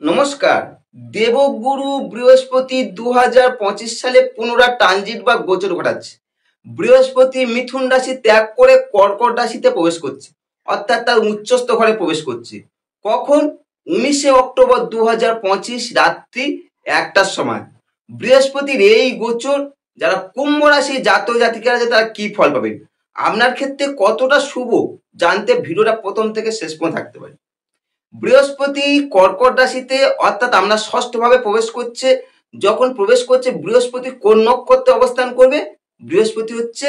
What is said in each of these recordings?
নমস্কার। দেবগুরু বৃহস্পতি 2025 সালে পুনরায় ট্রানজিট বা গোচর ঘটাচ্ছে। বৃহস্পতি মিথুন রাশি ত্যাগ করে কর্কট রাশিতে প্রবেশ করছে, অর্থাৎ তার উচ্চস্থ ঘরে প্রবেশ করছে। কখন? 19শে অক্টোবর 2025 রাত্রি 1টার সময়। বৃহস্পতির এই গোচর যারা কুম্ভ রাশি জাতক জাতিকারা আছে তারা কি ফল পাবেন, আপনার ক্ষেত্রে কতটা শুভ, জানতে ভিডিওটা প্রথম থেকে শেষ পর্যন্ত থাকতে পারে। বৃহস্পতি কর্কট রাশিতে অর্থাৎ আমরা ষষ্ঠ ভাবে প্রবেশ করছে। যখন প্রবেশ করছে বৃহস্পতি কোন নক্ষত্রে অবস্থান করবে? বৃহস্পতি হচ্ছে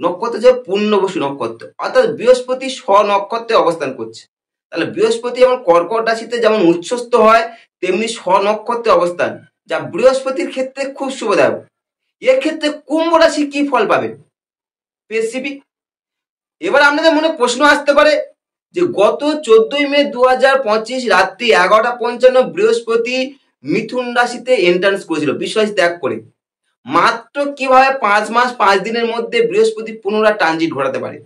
নক্ষত্র যে পূর্ণবসু নক্ষত্র, অর্থাৎ বৃহস্পতি স্ব নক্ষত্রে অবস্থান করছে। তাহলে বৃহস্পতি যেমন কর্কট রাশিতে যেমন উচ্চস্থ হয়, তেমনি স্ব নক্ষত্রে অবস্থান, যা বৃহস্পতির ক্ষেত্রে খুব শুভদায়ক। এক্ষেত্রে কুম্ভ রাশি কি ফল পাবে স্পেসিফিক। এবার আপনাদের মনে প্রশ্ন আসতে পারে যে গত 14ই মে 2025 রাত্রি 11:55 বৃহস্পতি মিথুন রাশিতে এন্ট্রান্স করেছিল, বৃষ রাশি ত্যাগ করে। মাত্র কিভাবে 5 মাস 5 দিনের মধ্যে বৃহস্পতি পুনরায় ট্রানজিট ঘটাতে পারে,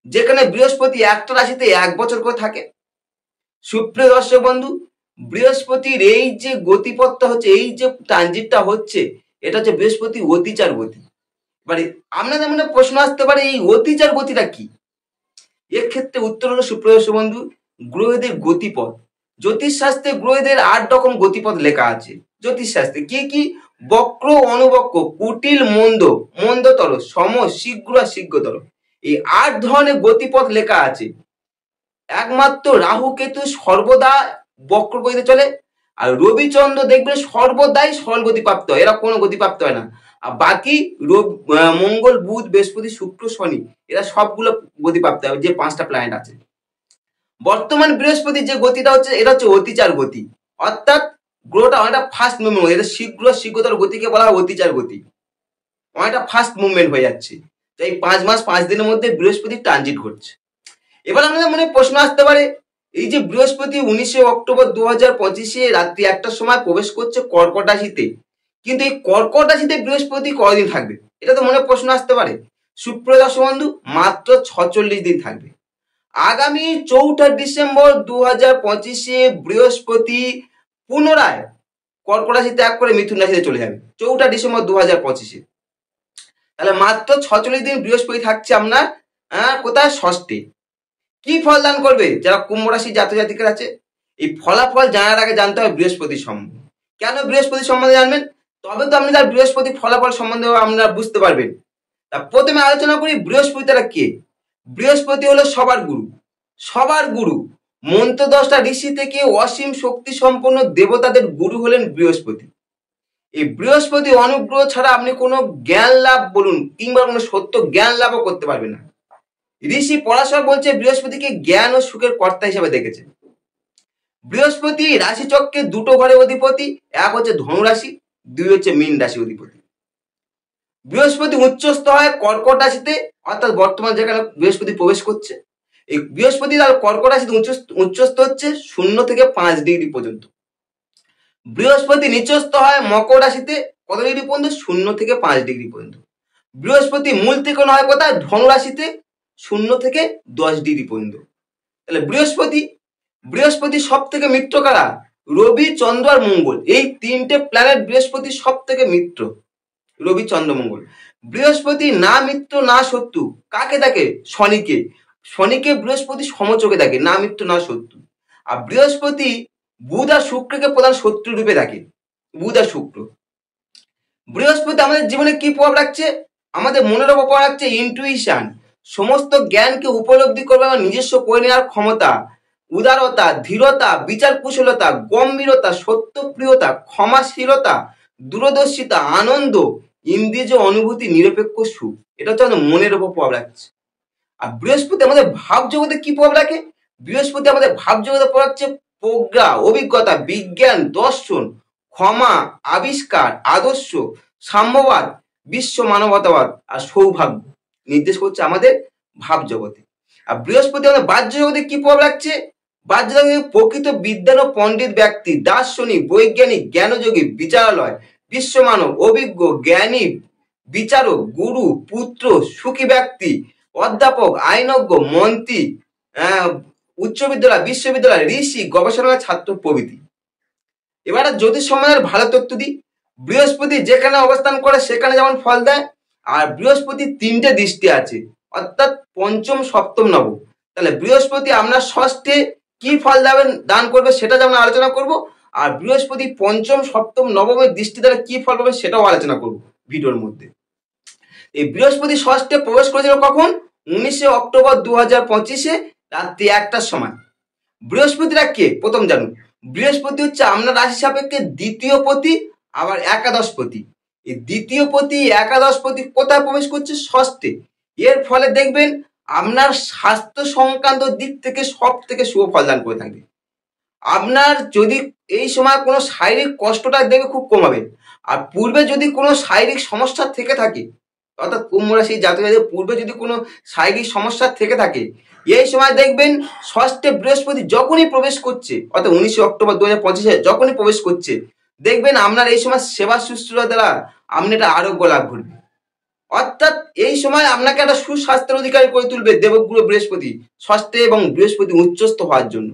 যেখানে বৃহস্পতি একটা রাশিতে 1 বছর করে থাকে। সুপ্রিয় দর্শক বন্ধু, বৃহস্পতির এই যে গতিপথটা হচ্ছে, এই যে ট্রানজিটটা হচ্ছে, এটা হচ্ছে বৃহস্পতি অতিচার গতি। এবারে আপনাদের মনে প্রশ্ন আসতে পারে এই অতিচার গতিটা কি। এক্ষেত্রে উত্তর হলো সুপ্রিয় বন্ধু, গ্রহদের গতিপথ। জ্যোতিষশাস্ত্রে গ্রহদের 8 রকম গতিপথ লেখা আছে। জ্যোতিষশাস্ত্রে কি কি? বক্র, অনুবক্র, কুটিল, মন্দ, মন্দতর, সম, শীঘ্র, শীঘ্রতর। এই 8 ধরনের গতিপথ লেখা আছে। একমাত্র রাহু কেতু সর্বদা বক্র গতিতে চলে, আর রবিচন্দ্র দেখবেন সর্বদাই সরল গতিপ্রাপ্ত হয়, এরা কোনো গতিপ্রাপ্ত হয় না। আর বাকি মঙ্গল, বুধ, বৃহস্পতি, শুক্র, শনি, এরা সবগুলো গতিপ্রাপ্ত হয়, যে 5টা প্ল্যানেট আছে। বর্তমান বৃহস্পতির যে গতিটা হচ্ছে, এটা হচ্ছে অতিচার গতি, অর্থাৎ গ্রহটা অনেকটা ফাস্ট মুভমেন্ট, এটা শীঘ্রতর গতিকে বলা হয় অতিচার গতি। অনেকটা ফাস্ট মুভমেন্ট হয়ে যাচ্ছে। তাই 5 মাস 5 দিনের মধ্যে বৃহস্পতি ট্রানজিট ঘটছে। এবার আমাদের মনে প্রশ্ন আসতে পারে, এই যে বৃহস্পতি 19শে অক্টোবর 2025 রাত্রি 1টার সময় প্রবেশ করছে কর্কট রাশিতে, কিন্তু এই কর্কট রাশিতে বৃহস্পতি কতদিন থাকবে, এটা তো মনে প্রশ্ন আসতে পারে। সুপ্রিয় দর্শক বন্ধু, মাত্র 46 দিন থাকবে। আগামী 4 ডিসেম্বর 2025 বৃহস্পতি পুনরায় কর্কট রাশি ত্যাগ করে মিথুন রাশিতে চলে যাবে, 4 ডিসেম্বর 2025। তাহলে মাত্র 46 দিন বৃহস্পতি থাকছে আপনার কোথায়? ষষ্ঠে। কি ফল দান করবে যারা কুম্ভ রাশি জাতক জাতিকার আছে? এই ফলাফল জানার আগে জানতে হবে বৃহস্পতির সম্বন্ধে। কেন বৃহস্পতি সম্বন্ধে জানবেন? তবে তো আপনি তার বৃহস্পতি ফলাফল সম্বন্ধে আপনারা বুঝতে পারবেন। তা প্রথমে আলোচনা করি বৃহস্পতি তারা কে। বৃহস্পতি হলো সবার গুরু, সবার গুরু। মন্ত্র 10টা ঋষি থেকে অসীম শক্তি সম্পন্ন দেবতাদের গুরু হলেন বৃহস্পতি। এই বৃহস্পতি অনুগ্রহ ছাড়া আপনি কোনো জ্ঞান লাভ বলুন কিংবা কোনো সত্য জ্ঞান লাভও করতে পারবেন না। ঋষি পরাশর বলছে বৃহস্পতিকে জ্ঞান ও সুখের কর্তা হিসেবে দেখেছে। বৃহস্পতি রাশিচক্রে 2টো ঘরে অধিপতি, এক হচ্ছে ধনু রাশি, 2 হচ্ছে মীন রাশি অধিপতি। বৃহস্পতি উচ্চস্থ হয় কর্কট রাশিতে, অর্থাৎ বর্তমান যেখানে বৃহস্পতি প্রবেশ করছে, এই বৃহস্পতি তার কর্কট রাশিতে উচ্চস্থ হচ্ছে 0 থেকে 5 ডিগ্রি পর্যন্ত। বৃহস্পতি নিচস্থ হয় মকর রাশিতে, কত ডিগ্রি পর্যন্ত? 0 থেকে 5 ডিগ্রি পর্যন্ত। বৃহস্পতি মূল ত্রিকোণ হয় কোথায়? ধনু রাশিতে, 0 থেকে 10 ডিগ্রি পর্যন্ত। তাহলে বৃহস্পতি সব থেকে মিত্র কারা? রবি, চন্দ্র আর মঙ্গল, এই 3টে প্ল্যানেট বৃহস্পতি সব থেকে মিত্র, রবি, চন্দ্র, মঙ্গল। বৃহস্পতি না মিত্র না শত্রু, কাকে দেখে? শনিকে। শনিকে বৃহস্পতি সমচোখে দেখে, না মিত্র না শত্রু। আর বৃহস্পতি বুধ আর শুক্রকে প্রধান শত্রু রূপে দেখে, বুধ আর শুক্র। বৃহস্পতি আমাদের জীবনে কি প্রভাব রাখছে? আমাদের মনের উপর প্রভাব রাখছে ইন্টুইশন, সমস্ত জ্ঞানকে উপলব্ধি করবে আমার নিজস্ব করে নেওয়ার ক্ষমতা, উদারতা, ধীরতা, বিচার কুশলতা, গম্ভীরতা, সত্যপ্রিয়তা, ক্ষমাশীলতা, দূরদর্শিতা, আনন্দ, ইন্দ্রিয় অনুভূতি, নিরপেক্ষ সুখ। এটা হচ্ছে আমাদের মনের উপর প্রভাব রাখছে। আর বৃহস্পতি আমাদের ভাব জগতে কি প্রভাব রাখে? বৃহস্পতি আমাদের ভাব জগতে প্রভাব রাখছে প্রজ্ঞা, অভিজ্ঞতা, বিজ্ঞান, দর্শন, ক্ষমা, আবিষ্কার, আদর্শ, সাম্যবাদ, বিশ্ব মানবতাবাদ আর সৌভাগ্য নির্দেশ করছে আমাদের ভাব জগতে। আর বৃহস্পতি আমাদের বাহ্য জগতে কি প্রভাব রাখছে? বাহ্য জগতে প্রকৃত বিদ্যান ও পণ্ডিত ব্যক্তি, দার্শনিক, বৈজ্ঞানিক, জ্ঞানযোগী, বিচারালয়, বিশ্বমানব, অভিজ্ঞ, জ্ঞানী, বিচারক, গুরু, পুত্র, সুখী ব্যক্তি, অধ্যাপক, আইনজ্ঞ, মন্ত্রী, উচ্চ বিদ্যালয়, বিশ্ববিদ্যালয়, ঋষি, গবেষণাগার ছাত্র প্রভৃতি। এবারে জ্যোতিষ সম্বন্ধের ভালো তথ্য দিই। বৃহস্পতি যেখানে অবস্থান করে সেখানে যেমন ফল দেয়, আর বৃহস্পতি 3টে দৃষ্টি আছে, অর্থাৎ পঞ্চম, সপ্তম, নবম। তাহলে বৃহস্পতি আপনার ষষ্ঠে কি ফল দান করবে সেটা যেমন আলোচনা করব, আর বৃহস্পতি পঞ্চম, সপ্তম, নবমের দৃষ্টি দ্বারা কি ফল পাবে সেটাও আলোচনা করব ভিডিওর মধ্যে। এই বৃহস্পতি ষষ্ঠে প্রবেশ করেছিল কখন? 19 অক্টোবর 2025 রাত্রি 1টার সময়। বৃহস্পতিরা কে প্রথম জানুন। বৃহস্পতি হচ্ছে আপনার রাশি সাপেক্ষে দ্বিতীয় পতি, আবার একাদশ পতি। এই দ্বিতীয় পতি, একাদশ পতি কোথায় প্রবেশ করছে? ষষ্ঠে। এর ফলে দেখবেন আপনার স্বাস্থ্য সংক্রান্ত দিক থেকে সব থেকে শুভ ফলদান করে থাকবে। আপনার যদি এই সময় কোনো শারীরিক কষ্টটা দেখবে খুব কমাবে। আর পূর্বে যদি কোনো শারীরিক সমস্যা থেকে থাকে, অর্থাৎ কুম্ভ রাশি জাতকদের পূর্বে যদি কোনো শারীরিক সমস্যা থেকে থাকে, এই সময় দেখবেন ষষ্ঠে বৃহস্পতি যখনই প্রবেশ করছে, অর্থাৎ 19 অক্টোবর 2025 যখনই প্রবেশ করছে, দেখবেন আপনার এই সময় সেবা শুশ্রূষা দ্বারা আপনি একটা আরোগ্য লাভ করবে। অর্থাৎ এই সময় আপনাকে একটা সুস্বাস্থ্যের অধিকারী করে তুলবে দেবগুরু বৃহস্পতি ষষ্ঠে, এবং বৃহস্পতি উচ্চস্থ হওয়ার জন্য।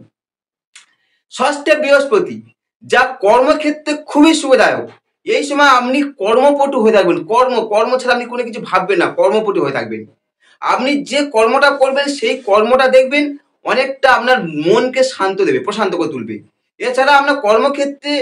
ষষ্ঠে বৃহস্পতি যা কর্মক্ষেত্রে খুবই শুভদায়ক। এই সময় আপনি কর্মপটু হয়ে থাকবেন। কর্ম ছাড়া আপনি কোনো কিছু ভাববেন না, কর্মপটু হয়ে থাকবেন। আপনি যে কর্মটা করবেন সেই কর্মটা দেখবেন অনেকটা আপনার মনকে শান্ত দেবে, প্রশান্ত করে তুলবে। এছাড়া আপনার কর্মক্ষেত্রে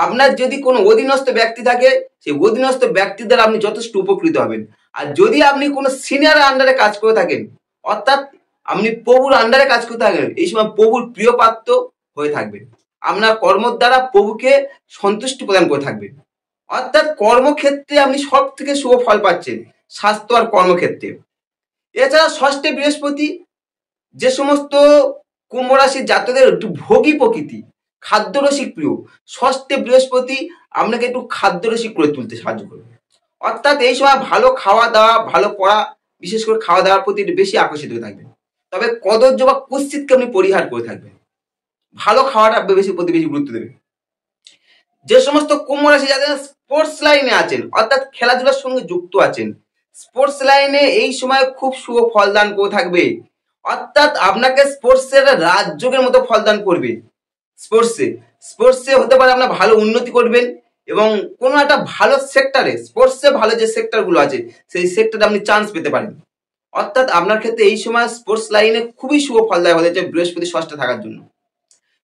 আপনার যদি কোনো অধীনস্থ ব্যক্তি থাকে, সেই অধীনস্থ ব্যক্তির দ্বারা আপনি যথেষ্ট উপকৃত হবেন। আর যদি আপনি কোনো সিনিয়রের আন্ডারে কাজ করে থাকেন, অর্থাৎ আপনি প্রভুর আন্ডারে কাজ করে থাকেন, এই সময় প্রভুর প্রিয় পাত্র হয়ে থাকবেন। আপনার কর্মর দ্বারা প্রভুকে সন্তুষ্টি প্রদান করে থাকবেন। অর্থাৎ কর্মক্ষেত্রে আপনি সব থেকে শুভ ফল পাচ্ছেন, স্বাস্থ্য আর কর্মক্ষেত্রে। এছাড়া ষষ্ঠে বৃহস্পতি যে সমস্ত কুম্ভ রাশির জাতকদের একটু ভোগী প্রকৃতি, খাদ্যরসিক প্রিয়, ষষ্ঠে বৃহস্পতি আপনাকে একটু খাদ্যরসিক করে তুলতে সাহায্য করবে। অর্থাৎ এই সময় ভালো খাওয়া দাওয়া, ভালো পড়া, বিশেষ করে খাওয়া দাওয়ার প্রতি একটু বেশি আকর্ষিত হয়ে থাকবেন। তবে কদর্য বা কুৎসিতকে আপনি পরিহার করে থাকবেন। ভালো খাওয়াটা প্রতি বেশি গুরুত্ব দেবে। যে সমস্ত কুম্ভ রাশি যাদের স্পোর্টস লাইনে আছেন, অর্থাৎ খেলাধুলার সঙ্গে যুক্ত আছেন, স্পোর্টস লাইনে এই সময় খুব শুভ ফলদান করে থাকবে। অর্থাৎ আপনাকে স্পোর্টসের রাজযোগের মতো ফলদান করবে। স্পোর্টসে হতে পারে আপনার ভালো উন্নতি করবেন, এবং কোনো একটা ভালো সেক্টরে, স্পোর্টসে ভালো যে সেক্টরগুলো আছে সেই সেক্টরে আপনি চান্স পেতে পারেন। অর্থাৎ আপনার ক্ষেত্রে এই সময় স্পোর্টস লাইনে খুবই শুভ ফলদায়ক হতে চাই বৃহস্পতি ষষ্ঠে থাকার জন্য।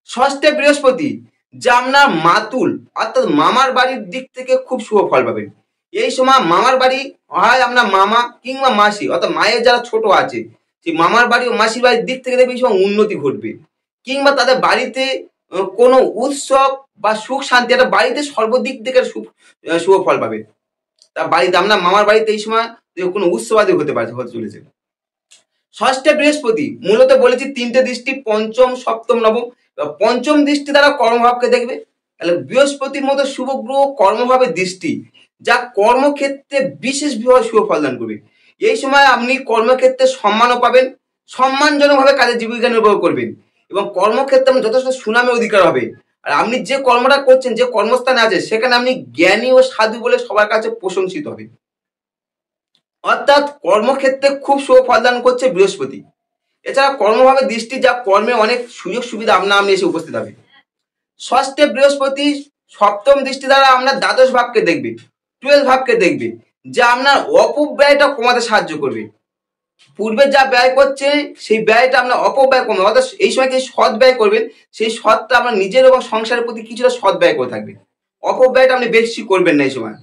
ষষ্ঠে বৃহস্পতি যা আপনার মাতুল, অর্থাৎ মামার বাড়ির দিক থেকে খুব শুভ ফল পাবেন। এই সময় মামার বাড়ি হয় আপনার মামা কিংবা মাসি, অর্থাৎ মায়ের যারা ছোট আছে, সেই মামার বাড়ি ও মাসির বাড়ির দিক থেকে দেখবে এই সময় উন্নতি ঘটবে। কিংবা তাদের বাড়িতে কোনো উৎসব বা সুখ শান্তি, একটা বাড়িতে সর্বদিক থেকে শুভ ফল পাবে। তার বাড়িতে আপনার মামার বাড়িতে এই সময় কোনো উৎসবাদী হতে চলেছে। ষষ্ঠে বৃহস্পতি মূলত বলেছি 3টে দৃষ্টি, পঞ্চম, সপ্তম, নবম। পঞ্চম দৃষ্টি দ্বারা কর্মভাবকে দেখবে। তাহলে বৃহস্পতির মতো শুভ গ্রহ কর্মভাবের দৃষ্টি, যা কর্মক্ষেত্রে বিশেষভাবে শুভ ফলদান করবে। এই সময় আপনি কর্মক্ষেত্রে সম্মানও পাবেন, সম্মানজনকভাবে কাজে জীবিকা নির্বাহ করবেন, এবং কর্মক্ষেত্রে আপনি যথেষ্ট সুনামের অধিকার হবে। আর আপনি যে কর্মটা করছেন, যে কর্মস্থানে আছে, সেখানে আপনি জ্ঞানী ও সাধু বলে সবার কাছে প্রশংসিত হবে। অর্থাৎ কর্মক্ষেত্রে খুব শুভ ফলদান করছে বৃহস্পতি। এছাড়া কর্মভাবে দৃষ্টি, যা কর্মে অনেক সুযোগ সুবিধা আপনি এসে উপস্থিত হবে। ষষ্ঠে বৃহস্পতি সপ্তম দৃষ্টি দ্বারা আপনার দ্বাদশ ভাবকে দেখবে, 12 ভাবকে দেখবে, যা আপনার অপব্যয়টা কমাতে সাহায্য করবে। পূর্বে যা ব্যয় করছে সেই ব্যয়টা আপনার অপব্যয় কমবে। অর্থাৎ এই সময় যে সৎ ব্যয় করবেন, সেই সৎটা আপনার নিজের এবং সংসারের প্রতি কিছুটা সৎ ব্যয় করে থাকবেন। অপব্যয়টা আপনি বেশি করবেন না এই সময়।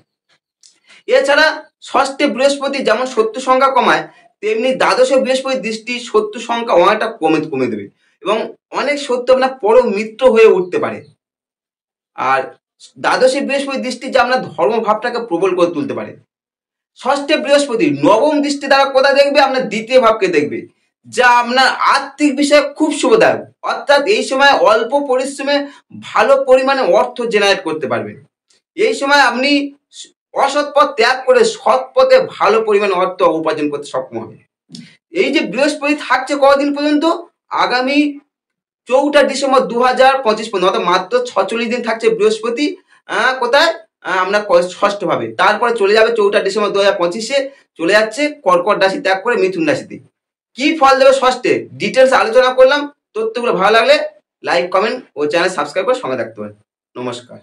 এছাড়া ষষ্ঠে বৃহস্পতি যেমন শত্রু সংখ্যা কমায়, তেমনি দ্বাদশে বৃহস্পতি দৃষ্টি শত্রু সংখ্যা অনেকটা কমে দেবে, এবং অনেক শত্রু আপনার পরম মিত্র হয়ে উঠতে পারে। আর দ্বাদশে বৃহস্পতি দৃষ্টি যা আপনার ধর্মভাবটাকে প্রবল করে তুলতে পারে। ষষ্ঠে বৃহস্পতি নবম দৃষ্টি দ্বারা কোথায় দেখবে? আপনার দ্বিতীয় ভাবকে দেখবে, যা আপনার আর্থিক বিষয়ে খুব শুভদায়ক। অর্থাৎ এই সময় অল্প পরিশ্রমে ভালো পরিমাণে অর্থ জেনারেট করতে পারবেন। এই সময় আপনি অসৎ পথ ত্যাগ করে সৎ পথে ভালো পরিমাণে অর্থ উপার্জন করতে সক্ষম হবে। এই যে বৃহস্পতি থাকছে কতদিন পর্যন্ত? আগামী 4 ডিসেম্বর 2025 পর্যন্ত, অর্থাৎ মাত্র 46 দিন থাকছে বৃহস্পতি। কোথায়? আমরা ষষ্ঠ ভাবে। তারপরে চলে যাবে 4 ডিসেম্বর 2025 চলে যাচ্ছে কর্কট রাশি ত্যাগ করে মিথুন রাশিতে। কি ফল দেবে ষষ্ঠে ডিটেলস আলোচনা করলাম। তথ্যগুলো ভালো লাগলে লাইক, কমেন্ট ও চ্যানেল সাবস্ক্রাইব করে সঙ্গে থাকতে পারেন। নমস্কার।